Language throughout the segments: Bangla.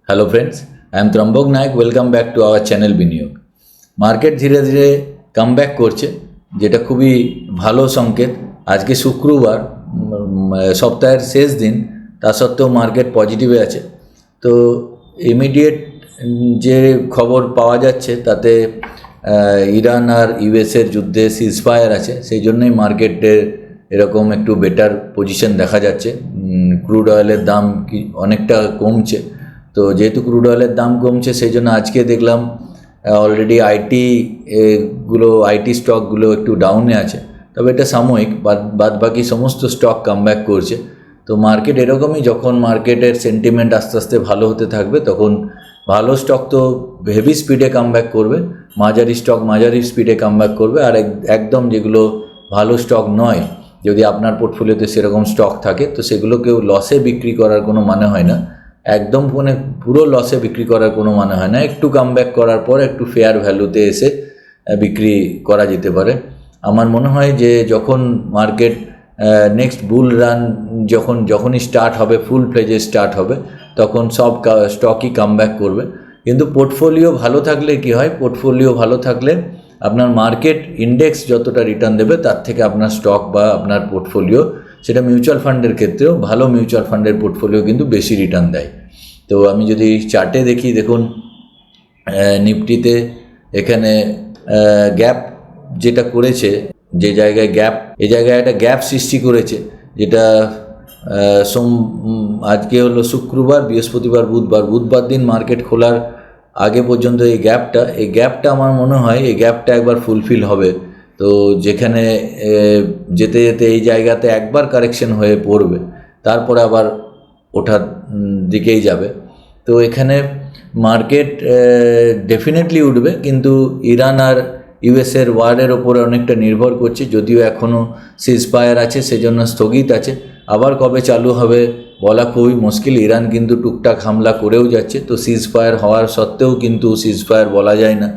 Hello friends, I am Trambak Nayak. Welcome back to our channel Biniyog. Market ধীরে ধীরে কামব্যাক করছে, যেটা খুবই ভালো সংকেত। আজকে শুক্রবার, সপ্তাহের শেষ দিন, তা সত্ত্বেও মার্কেট পজিটিভে আছে। তো ইমিডিয়েট যে খবর পাওয়া যাচ্ছে তাতে ইরান আর ইউএসের যুদ্ধে সিজফায়ার আছে, সেই জন্যই মার্কেটের এরকম একটু বেটার পজিশন দেখা যাচ্ছে। ক্রুড অয়েলের দাম অনেকটা কমছে। তো যেহেতু ক্রুড অয়েলের দাম কমছে, সেই জন্য আজকে দেখলাম অলরেডি আইটি স্টকগুলো একটু ডাউনে আছে। তবে এটা সাময়িক, বাদ বাকি সমস্ত স্টক কামব্যাক করছে। তো মার্কেট এরকমই, যখন মার্কেটের সেন্টিমেন্ট আস্তে আস্তে ভালো হতে থাকবে তখন ভালো স্টক তো হেভি স্পিডে কামব্যাক করবে, মাঝারি স্টক মাঝারি স্পিডে কামব্যাক করবে, আর একদম যেগুলো ভালো স্টক নয়, যদি আপনার পোর্টফোলিওতে সেরকম স্টক থাকে তো সেগুলোকেও লসে বিক্রি করার কোনো মানে হয় না। একদম পুরো লসে বিক্রি করার কোনো মানে হয় না। একটু কামব্যাক করার পর একটু ফেয়ার ভ্যালুতে এসে বিক্রি করা যেতে পারে। আমার মনে হয় যে যখন মার্কেট নেক্সট বুল রান যখনই স্টার্ট হবে, ফুল ফ্লেজে স্টার্ট হবে, তখন সব স্টকই কামব্যাক করবে। কিন্তু পোর্টফোলিও ভালো থাকলে কি হয়, পোর্টফোলিও ভালো থাকলে আপনার মার্কেট ইন্ডেক্স যতটা রিটার্ন দেবে তার থেকে আপনার স্টক বা আপনার পোর্টফোলিও, সেটা মিউচুয়াল ফান্ডের ক্ষেত্রেও, ভালো মিউচুয়াল ফান্ডের পোর্টফোলিও কিন্তু বেশি রিটার্ন দেয়। তো আমি যদি চার্টে দেখি, দেখুন নিফটিতে এখানে গ্যাপ যেটা করেছে, যে জায়গায় গ্যাপ, এই জায়গায় একটা গ্যাপ সৃষ্টি করেছে, যেটা আজকে হলো শুক্রবার, বৃহস্পতিবার, বুধবার দিন মার্কেট খোলার আগে পর্যন্ত এই গ্যাপটা আমার মনে হয় এই গ্যাপটা একবার ফুলফিল হবে। তো যেখানে যেতে যেতে এই জায়গাতে একবার কারেকশন হয়ে পড়বে, তারপরে আবার ওঠার দিকেই যাবে। তো এখানে মার্কেট ডেফিনেটলি উঠবে, কিন্তু ইরান আর ইউএসের ওয়ারের ওপরে অনেকটা নির্ভর করছে। যদিও এখনও সিজফায়ার আছে, সেজন্য স্থগিত আছে। আবার কবে চালু হবে বলা খুবই মুশকিল। ইরান কিন্তু টুকটাক হামলা করেও যাচ্ছে, তো সিজফায়ার হওয়ার সত্ত্বেও কিন্তু সিজফায়ার বলা যায় না।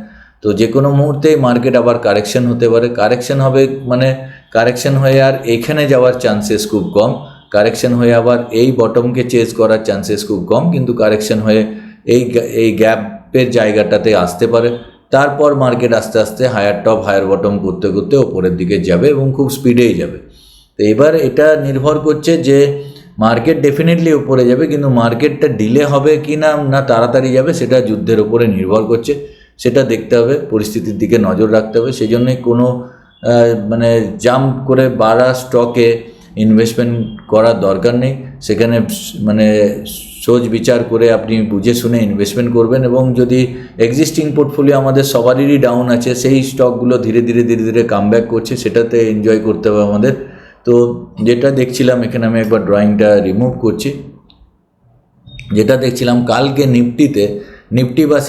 তো যে কোনো মুহূর্তেই মার্কেট আবার কারেকশন হতে পারে। কারেকশন হবে মানে কারেকশন হয়ে আর এইখানে যাওয়ার চান্সেস খুব কম। কারেকশন হয়ে আবার এই বটমকে চেজ করার চান্সেস খুব কম, কিন্তু কারেকশন হয়ে এই গ্যাপের জায়গাটাতে আসতে পারে। তারপর মার্কেট আস্তে আস্তে হায়ার টপ হায়ার বটম করতে করতে ওপরের দিকে যাবে এবং খুব স্পিডেই যাবে। তো এবার এটা নির্ভর করছে যে মার্কেট ডেফিনেটলি উপরে যাবে, কিন্তু মার্কেটটা ডিলে হবে কি না তাড়াতাড়ি যাবে, সেটা যুদ্ধের ওপরে নির্ভর করছে। সেটা দেখতে হবে, পরিস্থিতির দিকে নজর রাখতে হবে। সেই জন্যই কোনো জাম্প করে বাড়া স্টকে ইনভেস্টমেন্ট করার দরকার নেই। সেখানে সোচ বিচার করে আপনি বুঝে শুনে ইনভেস্টমেন্ট করবেন। এবং যদি এক্সিস্টিং পোর্টফোলিও আমাদের সবারই ডাউন আছে, সেই স্টকগুলো ধীরে ধীরে কামব্যাক করছে, সেটাতে এনজয় করতে হবে আমাদের। তো যেটা দেখছিলাম, এখানে আমি একবার ড্রয়িংটা রিমুভ করছি। যেটা দেখছিলাম কালকে নিফটি বা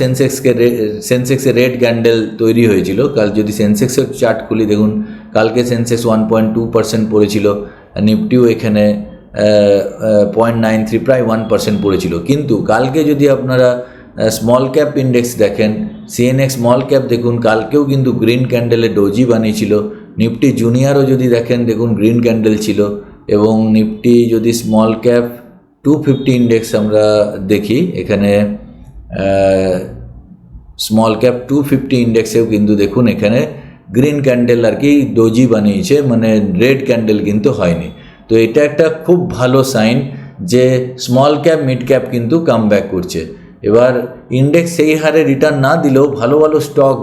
সেন্সেক্সের রেড ক্যান্ডেল তৈরি হয়েছিল। কাল যদি সেন্সেক্সের চার্ট খুলি, দেখুন কালকে সেন্সেক্স 1.2% পড়েছিল, নিফটিও এখানে 0.93 প্রায় 1% পড়েছিল। কিন্তু কালকে যদি আপনারা স্মল ক্যাপ ইন্ডেক্স দেখেন, সিএনএক্স স্মল ক্যাপ দেখুন, কালকেও কিন্তু গ্রিন ক্যান্ডেলে ডোজি বানিয়েছিল। নিফটি জুনিয়রও যদি দেখেন, দেখুন গ্রিন ক্যান্ডেল ছিল। এবং নিফটি যদি স্মল ক্যাপ 250 ইন্ডেক্স আমরা দেখি, এখানে স্মল ক্যাপ 250 ইন্ডেক্সেও কিন্তু দেখুন এখানে গ্রিন ক্যান্ডেল আর কি ডোজি বানিয়েছে, রেড ক্যান্ডেল কিন্তু হয়নি। তো এটা একটা খুব ভালো সাইন যে স্মল ক্যাপ মিড ক্যাপ কিন্তু কামব্যাক করছে। এবার ইন্ডেক্স সেই হারে রিটার্ন না দিলেও ভালো ভালো স্টক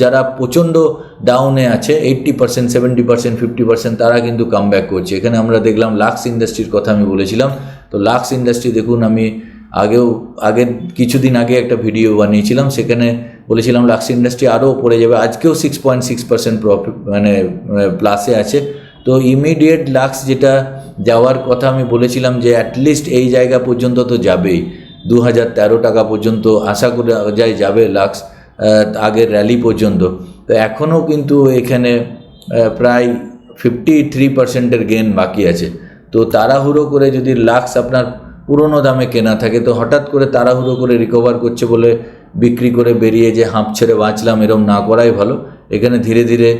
যারা প্রচণ্ড ডাউনে আছে, 80%, 70%, 50%, তারা কিন্তু কামব্যাক করছে। এখানে আমরা দেখলাম লাক্স ইন্ডাস্ট্রির কথা আমি বলেছিলাম। তো লাক্স ইন্ডাস্ট্রি দেখুন, আমি কিছুদিন আগে একটা ভিডিও বানিয়েছিলাম, সেখানে বলেছিলাম লাক্স ইন্ডাস্ট্রি আরও উপরে যাবে। আজকেও 6.6% প্রফিট প্লাসে আছে। তো ইমিডিয়েট লাক্স যেটা যাওয়ার কথা আমি বলেছিলাম যে অ্যাটলিস্ট এই জায়গা পর্যন্ত তো যাবেই, 2013 টাকা পর্যন্ত আশা করে যাবে লাক্স, আগের র্যালি পর্যন্ত। তো এখনও কিন্তু এখানে প্রায় 53%-এর গেন বাকি আছে। তো তাড়াহুড়ো করে যদি লাক্স আপনার পুরনো দামে কেনা থাকে, তো হঠাৎ করে তাড়াহুড়ো করে রিকভার করছে বলে বিক্রি করে বেরিয়ে যে হাঁপ ছেড়ে বাঁচলাম, এরকম না করাই ভালো। এখানে ধীরে ধীরে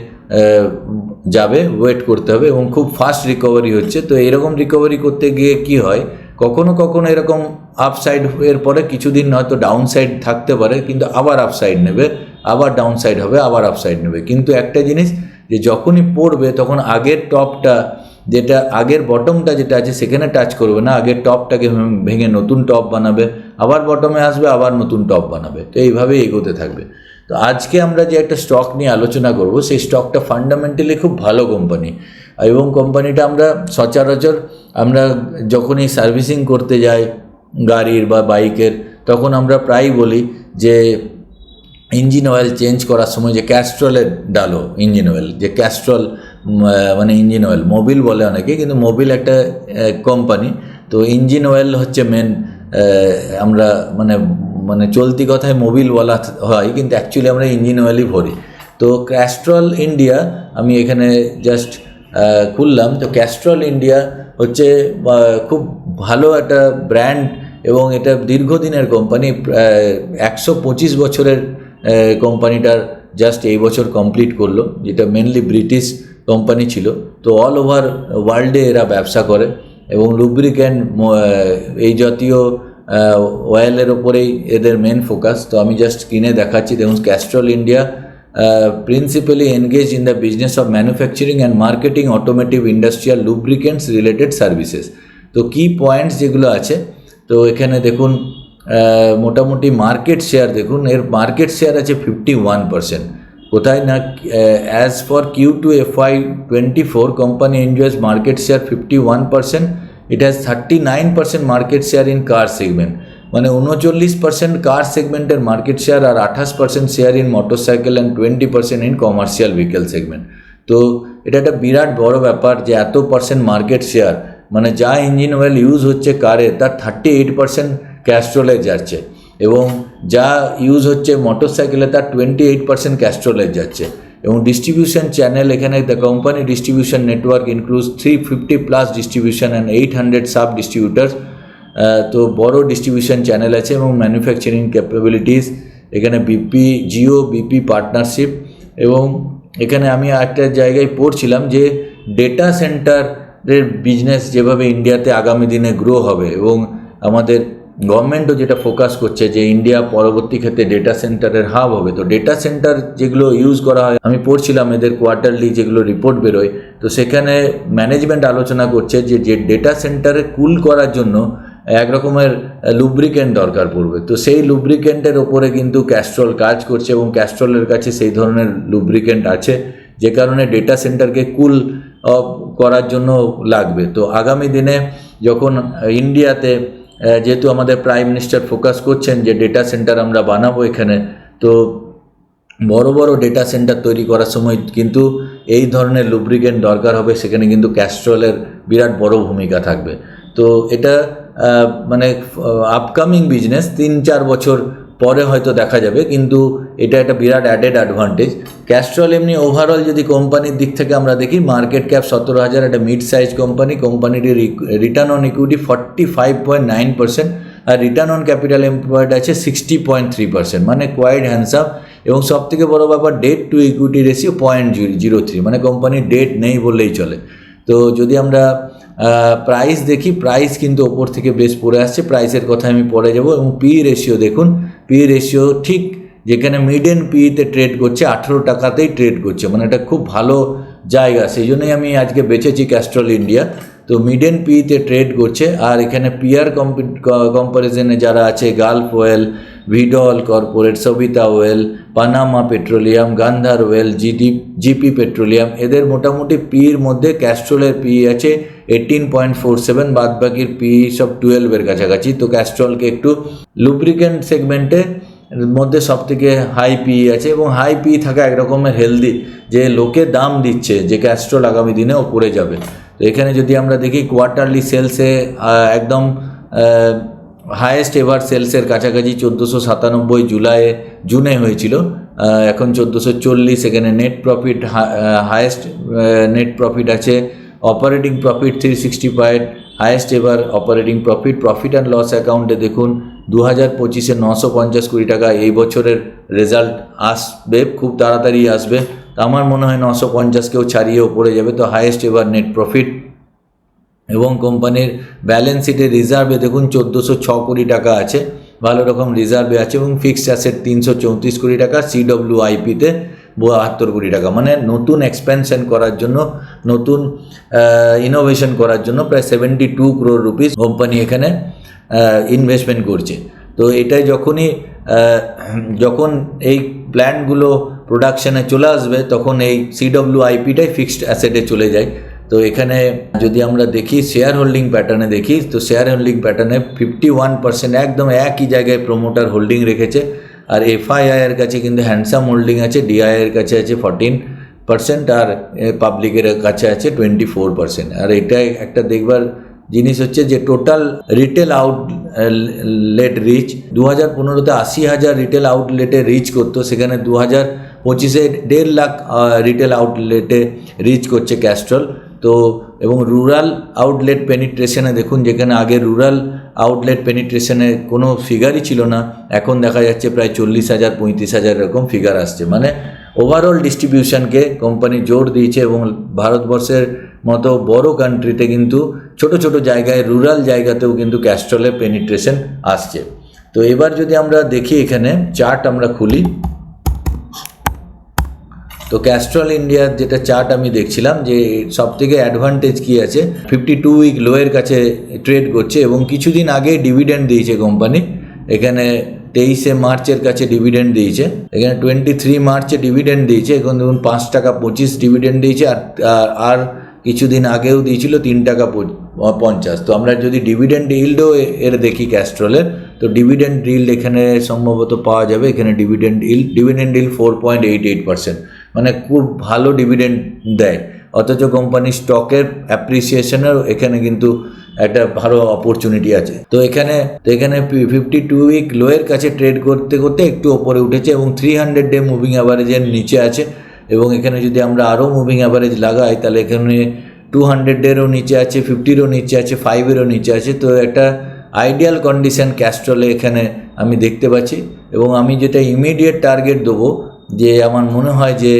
যাবে, ওয়েট করতে হবে, এবং খুব ফাস্ট রিকভারি হচ্ছে। তো এরকম রিকভারি করতে গিয়ে কি হয়, কখনো কখনো এরকম আপসাইড এর পরে কিছুদিন হয়তো ডাউন সাইড থাকতে পারে, কিন্তু আবার আপসাইড নেবে, আবার ডাউন সাইড হবে, আবার আপসাইড নেবে। কিন্তু একটা জিনিস যে যখনই পড়বে তখন আগের টপটা, যেটা আগের বটমটা যেটা আছে সেখানে টাচ করবে না, আগের টপটাকে ভেঙে নতুন টপ বানাবে, আবার বটমে আসবে, আবার নতুন টপ বানাবে। তো এইভাবেই এগোতে থাকবে। তো আজকে আমরা যে একটা স্টক নিয়ে আলোচনা করব, সেই স্টকটা ফান্ডামেন্টালি খুব ভালো কোম্পানি, এবং কোম্পানিটা আমরা সচরাচর আমরা যখনই সার্ভিসিং করতে যাই গাড়ির বা বাইকের, তখন আমরা প্রায়ই বলি যে ইঞ্জিন অয়েল চেঞ্জ করার সময় যে ক্যাস্ট্রলের ডালো ইঞ্জিন অয়েল, যে ক্যাস্ট্রল মানে ইঞ্জিন অয়েল, মোবিল বলে অনেকে, কিন্তু মোবিল একটা কোম্পানি। তো ইঞ্জিন অয়েল হচ্ছে মেন, আমরা মানে মানে চলতি কথায় মোবিল বলা হয়, কিন্তু অ্যাকচুয়ালি আমরা ইঞ্জিন অয়েলই ভরি। তো ক্যাস্ট্রল ইন্ডিয়া আমি এখানে জাস্ট খুললাম। তো ক্যাস্ট্রল ইন্ডিয়া হচ্ছে খুব ভালো একটা ব্র্যান্ড, এবং এটা দীর্ঘদিনের কোম্পানি, 125 বছরের কোম্পানিটার জাস্ট এই বছর কমপ্লিট করলো, যেটা মেনলি ব্রিটিশ কোম্পানি ছিল। তো অল ওভার ওয়ার্ল্ডে এরা ব্যবসা করে, এবং লুব্রিক্যান্ট এই জাতীয় অয়েলের ওপরেই এদের মেন ফোকাস। তো আমি জাস্ট কিনে দেখাচ্ছি, দেখুন Castrol India principally engaged in the business of manufacturing and marketing automotive industrial lubricants related services। তো কি পয়েন্টস যেগুলো আছে, তো এখানে দেখুন মোটামুটি মার্কেট শেয়ার দেখুন, এর মার্কেট শেয়ার আছে 51%। কোথায় না, as for Q2 FY24 company enjoys market share 51%। It has 39% market share in car segment, মানে 39% কার সেগমেন্টের মার্কেট শেয়ার, আর 28% share in motorcycle and 20% in commercial vehicle segment. তো এটা একটা বিরাট বড় ব্যাপার যে এত পার্সেন্ট মার্কেট শেয়ার, মানে যা ইঞ্জিন অয়েল ইউজ হচ্ছে কারে তার 38% ক্যাস্ট্রলে যাচ্ছে, এবং যা ইউজ হচ্ছে মোটরসাইকেলে তার 28% ক্যাস্ট্রলে যাচ্ছে। এবং ডিস্ট্রিবিউশন চ্যানেল, এখানে the company distribution network includes 350+ distribution and 800 sub distributors. তো বড় ডিস্ট্রিবিউশন চ্যানেল আছে, এবং ম্যানুফ্যাকচারিং ক্যাপাবিলিটিস, এখানে বিপি জিও বিপি পার্টনারশিপ। এবং এখানে আমি একটা জায়গায় পড়ছিলাম যে ডেটা সেন্টারের বিজনেস যেভাবে ইন্ডিয়াতে আগামী দিনে গ্রো হবে, এবং আমাদের গভর্নমেন্টও যেটা ফোকাস করছে যে ইন্ডিয়া পরবর্তী ক্ষেত্রে ডেটা সেন্টারের হাব হবে। তো ডেটা সেন্টার যেগুলো ইউজ করা হয়, আমি পড়ছিলাম এদের কোয়ার্টারলি যেগুলো রিপোর্ট বেরোয়, তো সেখানে ম্যানেজমেন্ট আলোচনা করছে যে ডেটা সেন্টারে কুল করার জন্য এক রকমের লুব্রিকেন্ট দরকার পড়বে। তো সেই লুব্রিকেন্টের ওপরে কিন্তু ক্যাস্ট্রল কাজ করছে, এবং ক্যাস্ট্রলের কাছে সেই ধরনের লুব্রিকেন্ট আছে, যে কারণে ডেটা সেন্টারকে কুল করার জন্য লাগবে। তো আগামী দিনে যখন ইন্ডিয়াতে, যেহেতু আমাদের প্রাইম মিনিস্টার ফোকাস করছেন যে ডেটা সেন্টার আমরা বানাবো এখানে, তো বড় বড় ডেটা সেন্টার তৈরি করার সময় কিন্তু এই ধরনের লুব্রিকেন্ট দরকার হবে, সেখানে কিন্তু ক্যাস্ট্রলের বিরাট বড় ভূমিকা থাকবে। তো এটা মানে আপকামিং বিজনেস 3-4 বছর পরে হয়তো দেখা যাবে, কিন্তু এটা একটা বিরাট অ্যাডেড অ্যাডভান্টেজ। ক্যাস্ট্রল এমনি ওভারঅল যদি কোম্পানির দিক থেকে আমরা দেখি, মার্কেট ক্যাপ 17,000, একটা মিড সাইজ কোম্পানি। কোম্পানিটির রিটার্ন অন ইকুইটি 45.9%, আর রিটার্ন অন ক্যাপিটাল এমপ্লয়েড আছে 60.3%, মানে কোয়াইট হ্যান্ডসাম। এবং সবথেকে বড় ব্যাপার, ডেট টু ইকুইটি রেশিও 0.03, মানে কোম্পানির ডেট নেই বললেই চলে। তো যদি আমরা প্রাইস দেখি, প্রাইস কিন্তু ওপর থেকে বেশ পড়ে আসছে, প্রাইসের কথা আমি পরে যাব। এবং পি রেশিও দেখুন, পি রেশিও ঠিক যেখানে মিডেন পিতে ট্রেড করছে 18 টাকাতেই ট্রেড করছে, মানে এটা খুব ভালো জায়গা, সেই জন্যই আমি আজকে বেছেছি ক্যাস্ট্রল ইন্ডিয়া। তো মিডেন পিতে ট্রেড করছে। আর এখানে পিয়ার কম্পারিজনে যারা আছে, Gulf oil, Veedol corporate, Savita oil, Panama petroleum, Gandhar oil, GP petroleum, এদের মোটামুটি পির মধ্যে ক্যাস্ট্রলের পি আছে 18.47, বাদ বাকির পি সব 12-এর কাছাকাছি। তো ক্যাস্ট্রলকে একটু লুব্রিকেন্ট সেগমেন্টে মধ্যে সবথেকে হাই পি আছে, এবং হাই পি থাকা একরকমের হেলদি, যে লোকে দাম দিচ্ছে যে ক্যাস্ট্রল আগামী দিনে ওপরে যাবে। তো এখানে যদি আমরা দেখি কোয়ার্টারলি সেলসে একদম হায়েস্ট এভার সেলসের কাছাকাছি 1497 জুনে হয়েছিল, এখন 1440। এখানে net profit highest net profit আছে, operating profit 365, highest ever operating profit. Profit and loss অ্যাকাউন্টে দেখুন 2025-এ 950 কোটি টাকা এই বছরের রেজাল্ট আসবে, খুব তাড়াতাড়ি আসবে। আমার মনে হয় 950-কেও ছাড়িয়ে ওপরে যাবে। তো হায়েস্ট এভার নেট প্রফিট, এবং কোম্পানির ব্যালেন্স শিটে রিজার্ভে দেখুন 1406 কোটি টাকা আছে, ভালো রকম রিজার্ভে আছে, এবং ফিক্সড অ্যাসেট 334 কোটি টাকা, CWIP-তে 72 কোটি টাকা। মানে নতুন এক্সপ্যানশন করার জন্য, নতুন ইনোভেশন করার জন্য প্রায় 72 crore রুপিস কোম্পানি এখানে ইনভেস্টমেন্ট করছে। তো এটাই যখন এই প্ল্যান্টগুলো প্রোডাকশানে চলে আসবে তখন এই CWIP-টাই ফিক্সড অ্যাসেটে চলে যায়। তো এখানে যদি আমরা দেখি শেয়ার হোল্ডিং প্যাটার্নে দেখি, তো শেয়ার হোল্ডিং প্যাটার্নে 51% একদম একই জায়গায় প্রোমোটার হোল্ডিং রেখেছে। আর FII-এর কাছে কিন্তু হ্যান্ডসাম হোল্ডিং আছে, DII-এর কাছে আছে 14%, আর পাবলিকের কাছে আছে 24%। আর এটাই একটা দেখবার জিনিস হচ্ছে যে টোটাল রিটেল আউটলেট রিচ 2015-তে 80,000 রিটেল আউটলেটে রিচ করতো, সেখানে 2025-এ 1.5 লাখ রিটেল আউটলেটে রিচ করছে ক্যাস্ট্রল। তো এবং রুরাল আউটলেট পেনিট্রেশনে দেখুন, যেখানে আগে রুরাল আউটলেট পেনিট্রেশনে কোনো ফিগারই ছিল না, এখন দেখা যাচ্ছে প্রায় 40,000 35,000 এরকম ফিগার আসছে। মানে ওভারঅল ডিস্ট্রিবিউশনকে কোম্পানি জোর দিয়েছে, এবং ভারতবর্ষের মতো বড় কান্ট্রিতে কিন্তু ছোট ছোট জায়গায়, রুরাল জায়গাতেও কিন্তু ক্যাস্ট্রলের পেনিট্রেশন আসছে। তো এবার যদি আমরা দেখি এখানে চার্ট আমরা খুলি, তো ক্যাস্ট্রল ইন্ডিয়ার যেটা চার্ট আমি দেখছিলাম যে সবথেকে অ্যাডভান্টেজ কী আছে, 52 উইক লোয়ের কাছে ট্রেড করছে, এবং কিছুদিন আগে ডিভিডেন্ড দিয়েছে কোম্পানি। এখানে 23 মার্চের কাছে ডিভিডেন্ড দিয়েছে, এখানে 23 মার্চে ডিভিডেন্ড দিয়েছে, এখন দেখুন 5 টাকা 25 ডিভিডেন্ড দিয়েছে, আর কিছুদিন আগেও দিয়েছিল 3 টাকা 50। তো আমরা যদি ডিভিডেন্ড ইল্ডও এর দেখি ক্যাস্ট্রলের, তো ডিভিডেন্ড ইল্ড এখানে সম্ভবত পাওয়া যাবে, এখানে ডিভিডেন্ড ইল্ড 4.88%, মানে খুব ভালো ডিভিডেন্ড দেয়। অথচ কোম্পানির স্টকের অ্যাপ্রিসিয়েশনেরও এখানে কিন্তু একটা ভালো অপরচুনিটি আছে। তো এখানে 52 উইক লোয়ের কাছে ট্রেড করতে করতে একটু ওপরে উঠেছে, এবং 300 ডে মুভিং অ্যাভারেজের নিচে আছে। এবং এখানে যদি আমরা আরও মুভিং অ্যাভারেজ লাগাই, তাহলে এখানে 200-এরও নিচে আছে, 50-এরও নিচে আছে, 5-এরও নিচে আছে। তো একটা আইডিয়াল কন্ডিশন ক্যাস্ট্রলে এখানে আমি দেখতে পাচ্ছি। এবং আমি যেটা ইমিডিয়েট টার্গেট দেবো, যে আমার মনে হয় যে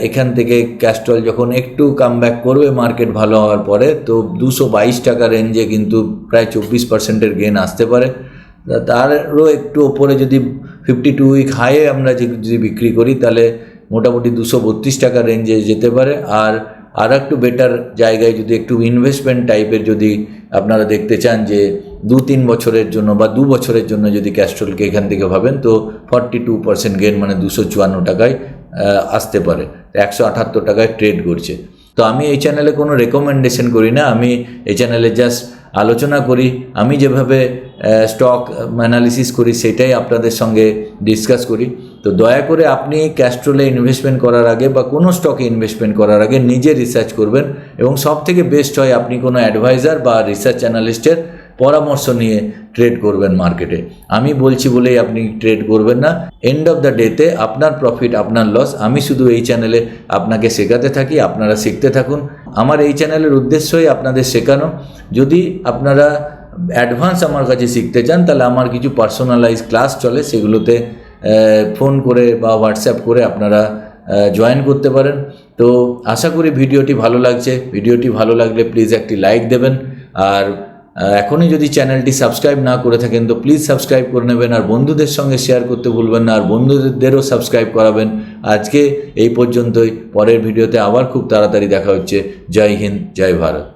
এখান থেকে ক্যাস্ট্রল যখন একটু কামব্যাক করবে মার্কেট ভালো হওয়ার পরে, তো 222 টাকা রেঞ্জে কিন্তু প্রায় 24%-এর গেন আসতে পারে। তারও একটু ওপরে যদি 52 উইক হাইয়ে আমরা যদি বিক্রি করি, তাহলে মোটামুটি 232 টাকা রেঞ্জে যেতে পারে। আর একটু বেটার জায়গায় যদি একটু ইনভেস্টমেন্ট টাইপের যদি আপনারা দেখতে চান, যে 2-3 বছরের জন্য বা 2 বছরের জন্য যদি ক্যাস্ট্রলকে এখান থেকে ভাবেন, তো 42% গেন, মানে 254 টাকায় আসতে পারে, 178 টাকায় ট্রেড করছে। তো আমি এই চ্যানেলে কোনো রেকমেন্ডেশন করি না, আমি এই চ্যানেলে জাস্ট আলোচনা করি, আমি যেভাবে স্টক অ্যানালিসিস করি সেটাই আপনাদের সঙ্গে ডিসকাস করি। তো দয়া করে আপনি ক্যাস্ট্রলে ইনভেস্টমেন্ট করার আগে বা কোনো স্টকে ইনভেস্টমেন্ট করার আগে নিজে রিসার্চ করবেন, এবং সবথেকে বেস্ট হয় আপনি কোনো অ্যাডভাইজার বা রিসার্চ অ্যানালিস্টের পরামর্শ নিয়ে ট্রেড করবেন মার্কেটে। আমি বলছি বলেই আপনি ট্রেড করবেন না। এন্ড অফ দ্য ডেতে আপনার প্রফিট আপনার লস, আমি শুধু এই চ্যানেলে আপনাকে শেখাতে থাকি, আপনারা শিখতে থাকুন। আমার এই চ্যানেলের উদ্দেশ্যই আপনাদের শেখানো। যদি আপনারা অ্যাডভান্স আমার কাছে শিখতে চান, তাহলে আমার কিছু পার্সোনালাইজ ক্লাস চলে, সেগুলোতে ফোন করে বা হোয়াটসঅ্যাপ করে আপনারা জয়েন করতে পারেন। তো আশা করি ভিডিওটি ভালো লাগছে। ভিডিওটি ভালো লাগলে প্লিজ একটি লাইক দেবেন, আর এখনই যদি চ্যানেলটি সাবস্ক্রাইব না করে থাকেন তো প্লিজ সাবস্ক্রাইব করে নেবেন, আর বন্ধুদের সঙ্গে শেয়ার করতে ভুলবেন না, আর বন্ধুদেরও সাবস্ক্রাইব করাবেন। আজকে এই পর্যন্তই, পরের ভিডিওতে আবার খুব তাড়াতাড়ি দেখা হচ্ছে। জয় হিন্দ, জয় ভারত।